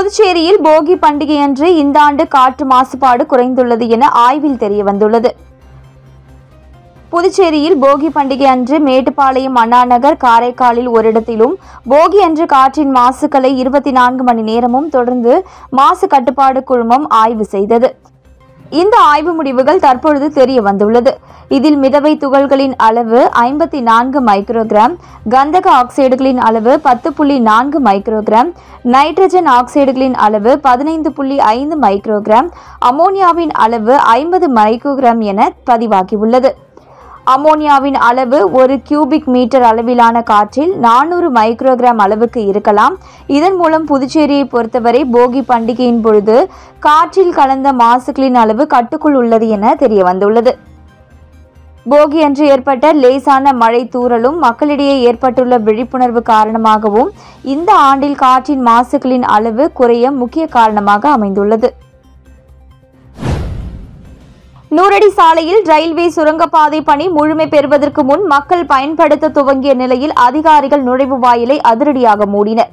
புதுச்சேரியில் போகி பண்டிகையன்று இந்த ஆண்டு காற்று மாசுபாடு குறைந்துள்ளது என ஆய்வில் தெரியவந்துள்ளது. புதுச்சேரியில் போகி பண்டிகை அன்று மேட்டுப்பாளையம், அண்ணாநகர், காரைக்காலில் ஒரு இடத்திலும் போகி அன்று காற்றின் மாசுக்களை 24 மணி நேரமும் தொடர்ந்து மாசு கட்டுப்பாடு குழுமம் ஆய்வு செய்தது. இந்த ஆய்வு முடிவுகள் தற்பொழுது தெரிய வந்துள்ளது. இதில் மிதவை துகள்களின் அளவு 54 மைக்ரோகிராம், கந்தக ஆக்சைடுகளின் அளவு 10.4 மைக்ரோகிராம், நைட்ரஜன் ஆக்சைடுகளின் அளவு 15.5 மைக்ரோகிராம், அமோனியாவின் அளவு 50 மைக்ரோகிராம் என பதிவாகியுள்ளது. அமோனியாவின் அளவு ஒரு கியூபிக் மீட்டர் அளவிலான காற்றில் 400 மைக்ரோகிராம் அளவுக்கு இருக்கலாம். இதன் மூலம் புதுச்சேரியை பொறுத்தவரை போகி பண்டிகையின் பொழுது காற்றில் கலந்த மாசுகளின் அளவு கட்டுக்குள் உள்ளது என தெரிய வந்துள்ளது. போகி அன்று ஏற்பட்ட லேசான மழை தூறலும் மக்களிடையே ஏற்பட்டுள்ள விழிப்புணர்வு காரணமாகவும் இந்த ஆண்டில் காற்றின் மாசுகளின் அளவு குறைய முக்கிய காரணமாக அமைந்துள்ளது. 100 அடி சாலையில் ரயில்வே சுரங்கப்பாதை பணி முழுமை பெறுவதற்கு முன் மக்கள் பயன்படுத்த துவங்கிய நிலையில் அதிகாரிகள் நுழைவு வாயிலை அதிரடியாக மூடினர்.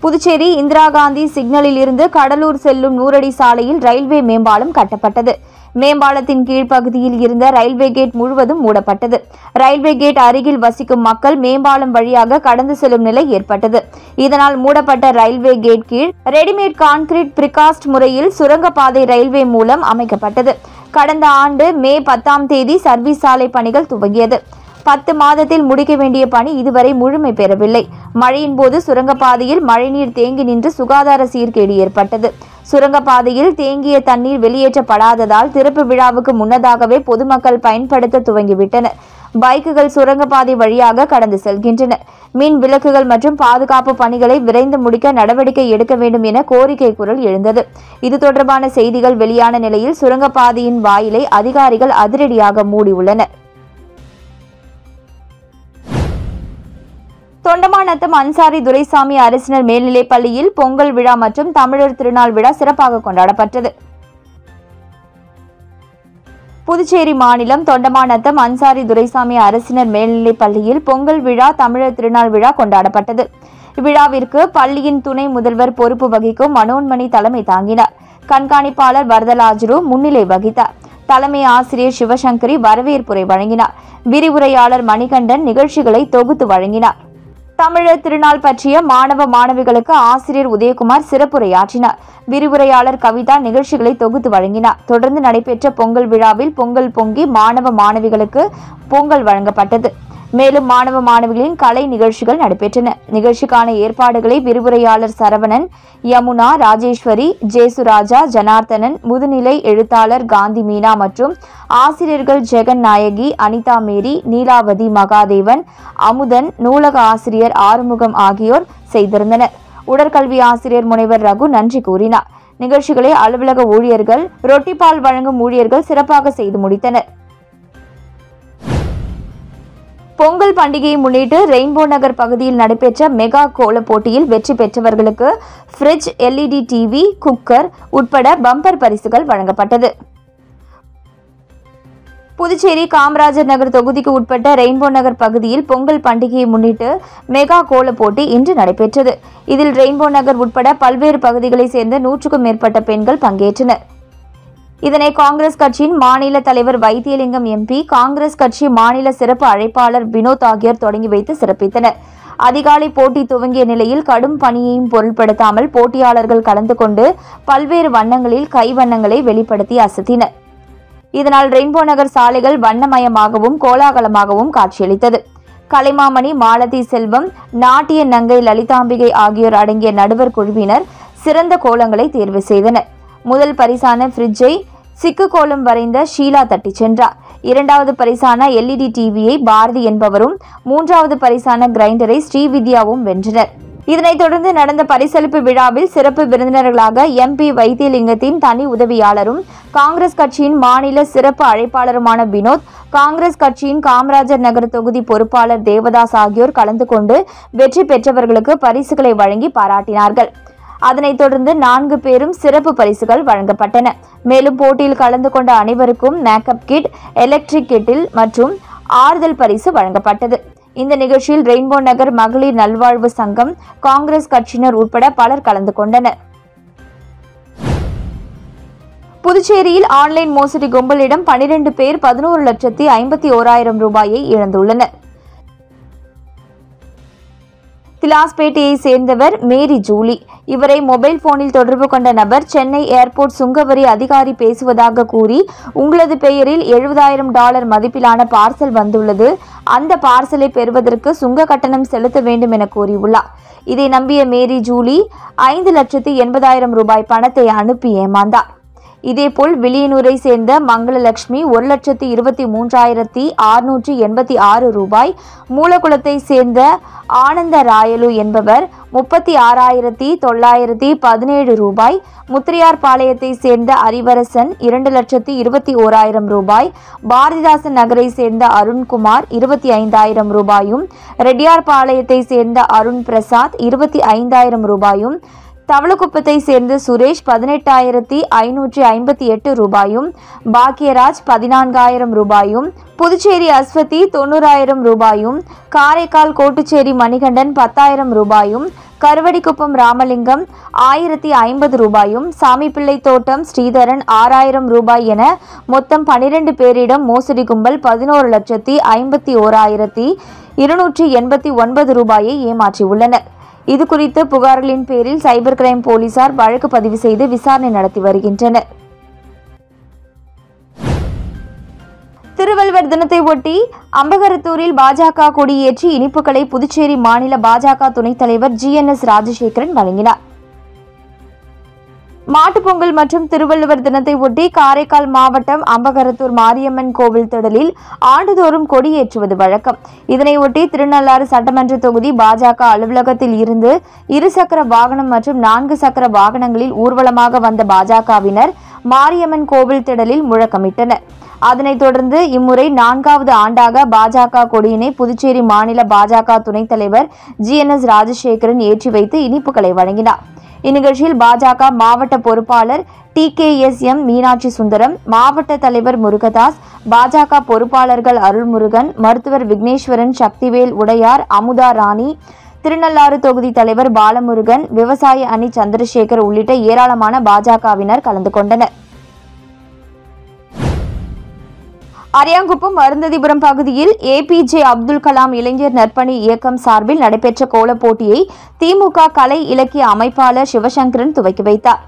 புதுச்சேரி இந்திரா காந்தி சிக்னலில் இருந்து கடலூர் செல்லும் 100 அடி சாலையில் ரயில்வே மேம்பாலம் கட்டப்பட்டது. மேம்பாலத்தின் கீழ்ப்பகுதியில் இருந்த ரயில்வே கேட் முழுவதும் மூடப்பட்டது. ரயில்வே கேட் அருகில் வசிக்கும் மக்கள் மேம்பாலம் வழியாக கடந்து செல்லும் நிலை ஏற்பட்டது. இதனால் மூடப்பட்ட ரயில்வே கேட் கீழ் ரெடிமேட் கான்கிரீட் பிரிகாஸ்ட் முறையில் சுரங்கப்பாதை ரயில்வே மூலம் அமைக்கப்பட்டது. கடந்த ஆண்டு மே 10ஆம் தேதி சர்வீஸ் சாலை பணிகள் துவங்கியது. 10 மாதத்தில் முடிக்க வேண்டிய பணி இதுவரை முழுமை பெறவில்லை. மழையின் போது சுரங்கப்பாதையில் மழைநீர் தேங்கி நின்று சுகாதார சீர்கேடு ஏற்பட்டது. சுரங்கப்பாதையில் தேங்கிய தண்ணீர் வெளியேற்றப்படாததால் திறப்பு விழாவுக்கு முன்னதாகவே பொதுமக்கள் பயன்படுத்த துவங்கிவிட்டனர். பைக்குகள் சுரங்கப்பாதை வழியாக கடந்து செல்கின்றன. மின் விளக்குகள் மற்றும் பாதுகாப்பு பணிகளை விரைந்து முடிக்க நடவடிக்கை எடுக்க வேண்டும் என கோரிக்கை குரல் எழுந்தது. இது தொடர்பான செய்திகள் வெளியான நிலையில் சுரங்கப்பாதையின் வாயிலை அதிகாரிகள் அதிரடியாக மூடியுள்ளனர். தொண்டமாநத்தம் அன்சாரி துரைசாமி அரசினர் மேல்நிலைப் பள்ளியில் பொங்கல் விழா மற்றும் தமிழர் திருநாள் விழா சிறப்பாக கொண்டாடப்பட்டது. புதுச்சேரி மாநிலம் தொண்டமாநத்தம் அன்சாரி துரைசாமி அரசினர் மேல்நிலைப் பள்ளியில் பொங்கல் விழா, தமிழர் திருநாள் விழா கொண்டாடப்பட்டது. இவ்விழாவிற்கு பள்ளியின் துணை முதல்வர் பொறுப்பு வகிக்கும் மனோன்மணி தலைமை தாங்கினார். கண்காணிப்பாளர் வரதராஜரு முன்னிலை வகித்தார். தலைமை ஆசிரியர் சிவசங்கரி வரவேற்புரை வழங்கினார். விரிவுரையாளர் மணிகண்டன் நிகழ்ச்சிகளை தொகுத்து வழங்கினார். தமிழர் திருநாள் பற்றிய மாணவ மாணவிகளுக்கு ஆசிரியர் உதயகுமார் சிறப்புரையாற்றினார். விரிவுரையாளர் கவிதா நிகழ்ச்சிகளை தொகுத்து வழங்கினார். தொடர்ந்து நடைபெற்ற பொங்கல் விழாவில் பொங்கல் பொங்கி மாணவ மாணவிகளுக்கு பொங்கல் வழங்கப்பட்டது. மேலும் மாணவ மாணவிகளின் கலை நிகழ்ச்சிகள் நடைபெற்றன. நிகழ்ச்சிக்கான ஏற்பாடுகளை விரிவுரையாளர் சரவணன், யமுனா, ராஜேஸ்வரி, ஜேசுராஜா, ஜனார்த்தனன், முதுநிலை எழுத்தாளர் காந்தி மீனா மற்றும் ஆசிரியர்கள் ஜெகன் நாயகி, அனிதா மேரி, நீலாவதி மகாதேவன், அமுதன், நூலக ஆசிரியர் ஆறுமுகம் ஆகியோர் செய்திருந்தனர். உடற்கல்வி ஆசிரியர் முனைவர் ரகு நன்றி கூறினார். நிகழ்ச்சிகளை அலுவலக ஊழியர்கள், ரொட்டிப்பால் வழங்கும் ஊழியர்கள் சிறப்பாக செய்து முடித்தனர். பொங்கல் பண்டிகையை முன்னிட்டு ரெயின்போ நகர் பகுதியில் நடைபெற்ற மெகா கோல போட்டியில் வெற்றி பெற்றவர்களுக்கு ஃப்ரிட்ஜ், LED டிவி, குக்கர் உட்பட பம்பர் பரிசுகள் வழங்கப்பட்டது. புதுச்சேரி காமராஜர் நகர் தொகுதிக்கு உட்பட்ட ரெயின்போ நகர் பகுதியில் பொங்கல் பண்டிகையை முன்னிட்டு மெகா கோல போட்டி இன்று நடைபெற்றது. இதில் ரெயின்போ நகர் உட்பட பல்வேறு பகுதிகளைச் சேர்ந்த 100க்கும் மேற்பட்ட பெண்கள் பங்கேற்றனர். இதனை காங்கிரஸ் கட்சியின் மாநில தலைவர் வைத்தியலிங்கம் MP, காங்கிரஸ் கட்சி மாநில சிறப்பு அழைப்பாளர் வினோத் ஆகியோர் தொடங்கி வைத்து சிறப்பித்தனர். அதிகாலை போட்டி துவங்கிய நிலையில் கடும் பனியையும் பொருட்படுத்தாமல் போட்டியாளர்கள் கலந்து கொண்டு பல்வேறு வண்ணங்களில் கைவண்ணங்களை வெளிப்படுத்தி அசத்தினர். இதனால் ரெயின்போ நகர் சாலைகள் வண்ணமயமாகவும் கோலாகலமாகவும் காட்சியளித்தது. கலைமாமணி, மாலதி செல்வம், நாட்டிய நங்கை லலிதாம்பிகை ஆகியோர் அடங்கிய நடுவர் குழுவினர் சிறந்த கோலங்களை தேர்வு செய்தனர். முதல் பரிசான ஃப்ரிட்ஜை சிக்கு கோலம் வரைந்த ஷீலா தட்டி சென்றார். 2வது பரிசான LED டிவியை பாரதி என்பவரும், 3வது பரிசான கிரைண்டரை ஸ்ரீவித்யாவும் வென்றனர். இதனைத் தொடர்ந்து நடந்த பரிசளிப்பு விழாவில் சிறப்பு விருந்தினர்களாக MP வைத்தியலிங்கத்தின் தனி உதவியாளரும், காங்கிரஸ் கட்சியின் மாநில சிறப்பு அழைப்பாளருமான வினோத், காங்கிரஸ் கட்சியின் காமராஜர் நகர் தொகுதி பொறுப்பாளர் தேவதாஸ் ஆகியோர் கலந்து கொண்டு வெற்றி பெற்றவர்களுக்கு பரிசுகளை வழங்கி பாராட்டினார்கள். அதனைத் தொடர்ந்து 4 பேரும் சிறப்பு பரிசுகள் வழங்கப்பட்டன. மேலும் போட்டியில் கலந்து கொண்ட அனைவருக்கும் மேக்கப் கிட், எலக்ட்ரிக் கெட்டில் மற்றும் ஆறுதல் பரிசு வழங்கப்பட்டது. இந்த நிகழ்ச்சியில் ரெயின்போ நகர் மகளிர் நல்வாழ்வு சங்கம், காங்கிரஸ் கட்சியினர் உட்பட பலர் கலந்து கொண்டனர். புதுச்சேரியில் ஆன்லைன் மோசடி கும்பலிடம் 12 பேர் 11,51,000 ரூபாயை இழந்துள்ளனர். திலாஸ்பேட்டையை சேர்ந்தவர் மேரி ஜூலி. இவரை மொபைல் போனில் தொடர்பு கொண்ட நபர் சென்னை ஏர்போர்ட் சுங்கவரி அதிகாரி பேசுவதாக கூறி, உங்களது பெயரில் $70,000 மதிப்பிலான பார்சல் வந்துள்ளது, அந்த பார்சலை பெறுவதற்கு சுங்க கட்டணம் செலுத்த வேண்டும் என கூறியுள்ளார். இதை நம்பிய மேரி ஜூலி 5,80,000 ரூபாய் பணத்தை அனுப்பி ஏமாந்தார். இதேபோல் வில்லியனூரை சேர்ந்த மங்களலட்சுமி 1,23,686 ரூபாய், மூலகுளத்தை சேர்ந்த ஆனந்த ராயலு என்பவர் 36,917 ரூபாய், முத்திரையார்பாளையத்தை சேர்ந்த அறிவரசன் 2,21,000 ரூபாய், பாரதிதாசன் நகரை சேர்ந்த அருண்குமார் 25,000 ரூபாயும், ரெட்டியார்பாளையத்தை சேர்ந்த அருண் பிரசாத் 25,000 ரூபாயும், தவளக்குப்பத்தை சேர்ந்த சுரேஷ் 18,558 ரூபாயும், பாக்கியராஜ் 14,000 ரூபாயும், புதுச்சேரி அஸ்வதி 90,000 ரூபாயும், காரைக்கால் கோட்டுச்சேரி மணிகண்டன் 10,000 ரூபாயும், கருவடிக்குப்பம் ராமலிங்கம் 1,050 ரூபாயும், சாமிப்பிள்ளை தோட்டம் ஸ்ரீதரன் 6,000 ரூபாய் என மொத்தம் 12 பேரிடம் மோசடி கும்பல் 11,51,289 ரூபாயை ஏமாற்றியுள்ளனர். இதுகுறித்து புகார்களின் பேரில் சைபர் கிரைம் போலீசார் வழக்கு பதிவு செய்து விசாரணை நடத்தி வருகின்றனர். திருவள்ளுவர் தினத்தை ஒட்டி அம்பகரத்தூரில் பாஜக கொடியேற்றி இனிப்புகளை புதுச்சேரி மாநில பாஜக துணைத் தலைவர் GNS ராஜசேகரன் வழங்கினார். மாட்டுப்பொங்கல் மற்றும் திருவள்ளுவர் தினத்தை ஒட்டி காரைக்கால் மாவட்டம் அம்பகரத்தூர் மாரியம்மன் கோவில் திடலில் ஆண்டுதோறும் கொடியேற்றுவது வழக்கம். இதனையொட்டி திருநள்ளாறு சட்டமன்ற தொகுதி பாஜக அலுவலகத்தில் இருந்து 2 சக்கர வாகனம் மற்றும் 4 சக்கர வாகனங்களில் ஊர்வலமாக வந்த பாஜகவினர் மாரியம்மன் கோவில் திடலில் முழக்கமிட்டனர். அதனைத் தொடர்ந்து இம்முறை 4வது ஆண்டாக பாஜக கொடியினை புதுச்சேரி மாநில பாஜக துணைத் தலைவர் GNS ராஜசேகரன் ஏற்றி வைத்து இனிப்புகளை வழங்கினார். இந்நிகழ்ச்சியில் பாஜக மாவட்ட பொறுப்பாளர் TKSM மீனாட்சி சுந்தரம், மாவட்ட தலைவர் முருகதாஸ், பாஜக பொறுப்பாளர்கள் அருள்முருகன், மருத்துவர் விக்னேஸ்வரன், சக்திவேல் உடையார், அமுதா ராணி, திருநள்ளாறு தொகுதி தலைவர் பாலமுருகன், விவசாய அணி சந்திரசேகர் உள்ளிட்ட ஏராளமான பாஜகவினர் கலந்து கொண்டனர். அரியாங்குப்பம் அருந்ததிபுரம் பகுதியில் APJ அப்துல் கலாம் இளைஞர் நற்பணி இயக்கம் சார்பில் நடைபெற்ற கோலப் போட்டியை திமுக கலை இலக்கிய அமைப்பாளர் சிவசங்கரன் துவக்கி வைத்தார்.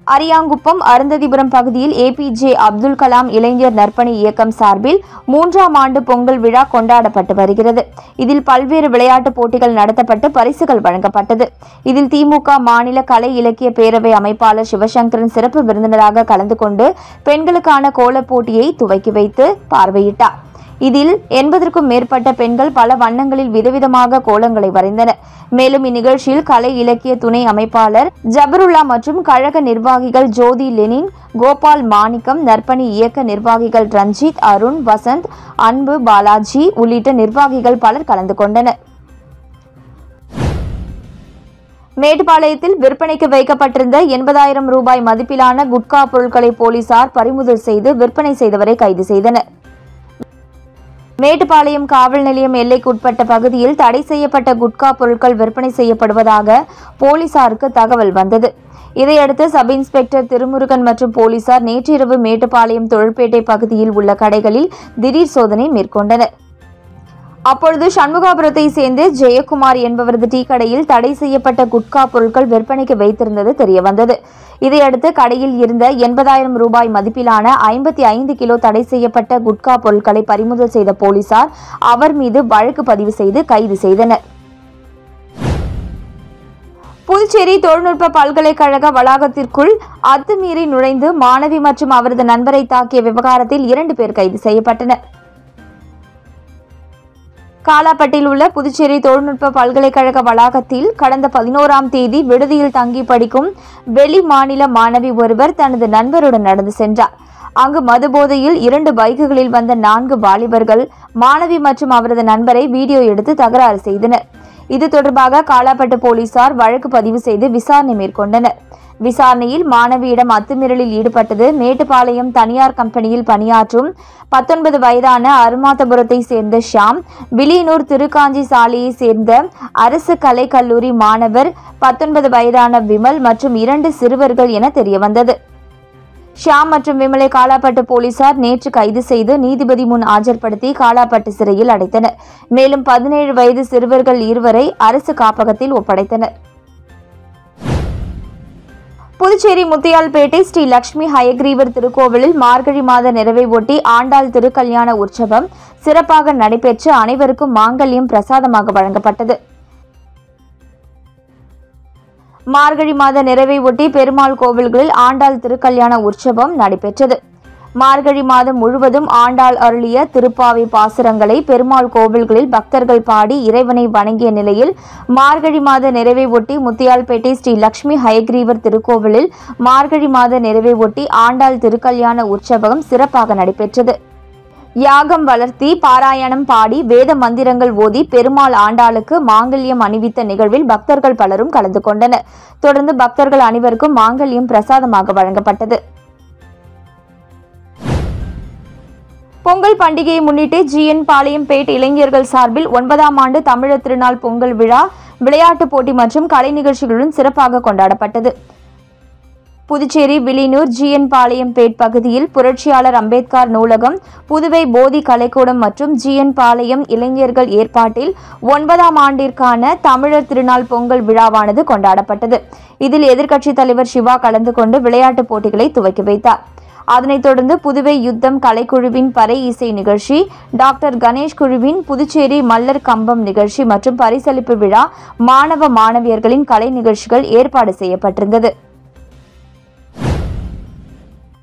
அரியாங்குப்பம் அருந்ததிபுரம் பகுதியில் APJ அப்துல் கலாம் இளைஞர் நற்பணி இயக்கம் சார்பில் 3ஆம் ஆண்டு பொங்கல் விழா கொண்டாடப்பட்டு வருகிறது. இதில் பல்வேறு விளையாட்டுப் போட்டிகள் நடத்தப்பட்டு பரிசுகள் வழங்கப்பட்டது. இதில் திமுக மாநில கலை இலக்கிய பேரவை அமைப்பாளர் சிவசங்கரன் சிறப்பு விருந்தினராக கலந்து கொண்டு பெண்களுக்கான கோலப் போட்டியை துவக்கி வைத்து பார்வையிட்டார். இதில் 80க்கும் மேற்பட்ட பெண்கள் பல வண்ணங்களில் விதவிதமாக கோலங்களை வரைந்தனர். மேலும் இந்நிகழ்ச்சியில் கலை இலக்கிய துணை அமைப்பாளர் ஜபருல்லா மற்றும் கழக நிர்வாகிகள் ஜோதி லெனின், கோபால் மாணிக்கம், நற்பணி இயக்க நிர்வாகிகள் ரஞ்சித், அருண், வசந்த், அன்பு, பாலாஜி உள்ளிட்ட நிர்வாகிகள் பலர் கலந்து கொண்டனர். மேட்டுப்பாளையத்தில் விற்பனைக்கு வைக்கப்பட்டிருந்த 80,000 ரூபாய் மதிப்பிலான குட்கா பொருட்களை போலீசார் பறிமுதல் செய்து விற்பனை செய்தவரை கைது செய்தனர். மேட்டுப்பாளையம் காவல் நிலையம் எல்லைக்குட்பட்ட பகுதியில் தடை செய்யப்பட்ட குட்கா பொருட்கள் விற்பனை செய்யப்படுவதாக போலீசாருக்கு தகவல் வந்தது. இதையடுத்து சப் இன்ஸ்பெக்டர் திருமுருகன் மற்றும் போலீசார் நேற்றிரவு மேட்டுப்பாளையம் தொழிற்பேட்டை பகுதியில் உள்ள கடைகளில் திடீர் சோதனை மேற்கொண்டனர். அப்பொழுது சண்முகாபுரத்தை சேர்ந்த ஜெயக்குமார் என்பவரது டீ கடையில் தடை செய்யப்பட்ட குட்கா பொருட்கள் விற்பனைக்கு வைத்திருந்தது தெரியவந்தது. இதையடுத்து கடையில் இருந்த 80,000 ரூபாய் மதிப்பிலான 55 கிலோ தடை செய்யப்பட்ட குட்கா பொருட்களை பறிமுதல் செய்த போலீசார் அவர் மீது வழக்கு பதிவு செய்து கைது செய்தனர். புதுச்சேரி தொழில்நுட்ப பல்கலைக்கழக வளாகத்திற்குள் அத்துமீறி நுழைந்து மாணவி மற்றும் அவரது நண்பரை தாக்கிய விவகாரத்தில் 2 பேர் கைது செய்யப்பட்டனர். காலாப்பட்டில் உள்ள புதுச்சேரி தொழில்நுட்ப பல்கலைக்கழக வளாகத்தில் கடந்த 11ஆம் தேதி விடுதியில் தங்கி படிக்கும் வெளி மாநில மாணவி ஒருவர் தனது நண்பருடன் நடந்து சென்றார். அங்கு மதுபோதையில் 2 பைக்குகளில் வந்த 4 வாலிபர்கள் மாணவி மற்றும் அவரது நண்பரை வீடியோ எடுத்து தகராறு செய்தனர். இது தொடர்பாக காலாப்பட்டு போலீசார் வழக்கு பதிவு செய்து விசாரணை மேற்கொண்டனர். விசாரணையில் மாணவியிடம் அத்துமீறலில் ஈடுபட்டது மேட்டுப்பாளையம் தனியார் கம்பெனியில் பணியாற்றும் 19 வயதான அருமாத்தபுரத்தை சேர்ந்த ஷியாம், வில்லியனூர் திருக்காஞ்சி சாலையை சேர்ந்த அரசு கலை கல்லூரி மாணவர் 19 வயதான விமல் மற்றும் 2 சிறுவர்கள் என தெரியவந்தது. ஷியாம் மற்றும் விமலை காலாப்பட்டு போலீசார் நேற்று கைது செய்து நீதிபதி முன் ஆஜர்படுத்தி காலாப்பட்டு சிறையில் அடைத்தனர். மேலும் 17 வயது சிறுவர்கள் 2 அரசு காப்பகத்தில் ஒப்படைத்தனர். புதுச்சேரி முத்தியால்பேட்டை ஸ்ரீ லட்சுமி ஹயக்ரீவர் திருக்கோவிலில் மார்கழி மாத நிறைவை ஒட்டி ஆண்டாள் திருக்கல்யாண உற்சவம் சிறப்பாக நடைபெற்று அனைவருக்கும் மாங்கல்யம் பிரசாதமாக வழங்கப்பட்டது. மார்கழி மாத நிறைவை ஒட்டி பெருமாள் கோவில்களில் ஆண்டாள் திருக்கல்யாண உற்சவம் நடைபெற்றது. மார்கழி மாதம் முழுவதும் ஆண்டாள் அருளிய திருப்பாவை பாசுரங்களை பெருமாள் கோவில்களில் பக்தர்கள் பாடி இறைவனை வணங்கிய நிலையில் மார்கழி மாத நிறைவை ஒட்டி முத்தியால்பேட்டை ஸ்ரீ லட்சுமி ஹயக்ரீவர் திருக்கோவிலில் மார்கழி மாத நிறைவை ஒட்டி ஆண்டாள் திருக்கல்யாண உற்சவம் சிறப்பாக நடைபெற்றது. யாகம் வளர்த்தி பாராயணம் பாடி வேத மந்திரங்கள் ஓதி பெருமாள் ஆண்டாளுக்கு மாங்கல்யம் அணிவித்த நிகழ்வில் பக்தர்கள் பலரும் கலந்து கொண்டனர். தொடர்ந்து பக்தர்கள் அனைவருக்கும் மாங்கல்யம் பிரசாதமாக வழங்கப்பட்டது. பொங்கல் பண்டிகையை முன்னிட்டு ஜிஎன் பாளையம்பேட் இளைஞர்கள் சார்பில் 9ஆம் ஆண்டு தமிழர் திருநாள் பொங்கல் விழா விளையாட்டுப் போட்டி மற்றும் கலை நிகழ்ச்சிகளுடன் சிறப்பாக கொண்டாடப்பட்டது. புதுச்சேரி வில்லியனூர் ஜிஎன் பாளையம்பேட் பகுதியில் புரட்சியாளர் அம்பேத்கர் நூலகம், புதுவை போதி கலைக்கூடம் மற்றும் ஜிஎன் பாளையம் இளைஞர்கள் ஏற்பாட்டில் 9ஆம் ஆண்டிற்கான தமிழர் திருநாள் பொங்கல் விழாவானது கொண்டாடப்பட்டது. இதில் எதிர்க்கட்சித் தலைவர் சிவா கலந்து கொண்டு விளையாட்டுப் போட்டிகளை துவக்கி வைத்தார். அதனைத் தொடர்ந்து புதுவை யுத்தம் கலைக்குழுவின் பறை இசை நிகழ்ச்சி, டாக்டர் கணேஷ் குழுவின் புதுச்சேரி மல்லர் கம்பம் நிகழ்ச்சி மற்றும் பரிசளிப்பு விழா, மாணவ மாணவியர்களின் கலை நிகழ்ச்சிகள் ஏற்பாடு செய்யப்பட்டிருந்தது.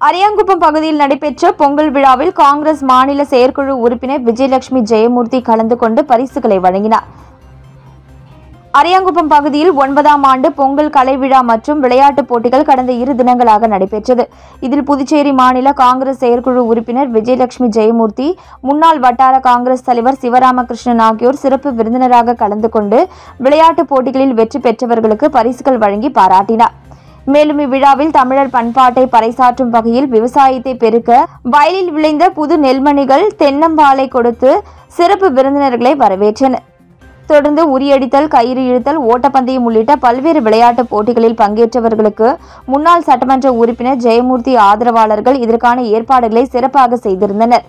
அரியாங்குப்பம் பகுதியில் நடைபெற்ற பொங்கல் விழாவில் காங்கிரஸ் மாநில செயற்குழு உறுப்பினர் விஜயலட்சுமி ஜெயமூர்த்தி கலந்து கொண்டு பரிசுகளை வழங்கினார். அரியாங்குப்பம் பகுதியில் 9ஆம் ஆண்டு பொங்கல் கலை விழா மற்றும் விளையாட்டுப் போட்டிகள் கடந்த 2 தினங்களாக நடைபெற்றது. இதில் புதுச்சேரி மாநில காங்கிரஸ் செயற்குழு உறுப்பினர் விஜயலட்சுமி ஜெயமூர்த்தி, முன்னாள் வட்டார காங்கிரஸ் தலைவர் சிவராமகிருஷ்ணன் ஆகியோர் சிறப்பு விருந்தினராக கலந்து கொண்டு விளையாட்டுப் போட்டிகளில் வெற்றி பெற்றவர்களுக்கு பரிசுகள் வழங்கி பாராட்டினார். மேலும் இவ்விழாவில் தமிழர் பண்பாட்டை பறைசாற்றும் வகையில் விவசாயத்தை பெருக்க வயலில் விளைந்த புது நெல்மணிகள், தென்னம்பாலை கொடுத்து சிறப்பு விருந்தினர்களை வரவேற்றனர். தொடர்ந்து உரியடித்தல், கயிறு இழுத்தல், ஓட்டப்பந்தயம் உள்ளிட்ட பல்வேறு விளையாட்டுப் போட்டிகளில் பங்கேற்றவர்களுக்கு முன்னாள் சட்டமன்ற உறுப்பினர் ஜெயமூர்த்தி ஆதரவாளர்கள் இதற்கான ஏற்பாடுகளை சிறப்பாக செய்திருந்தனர்.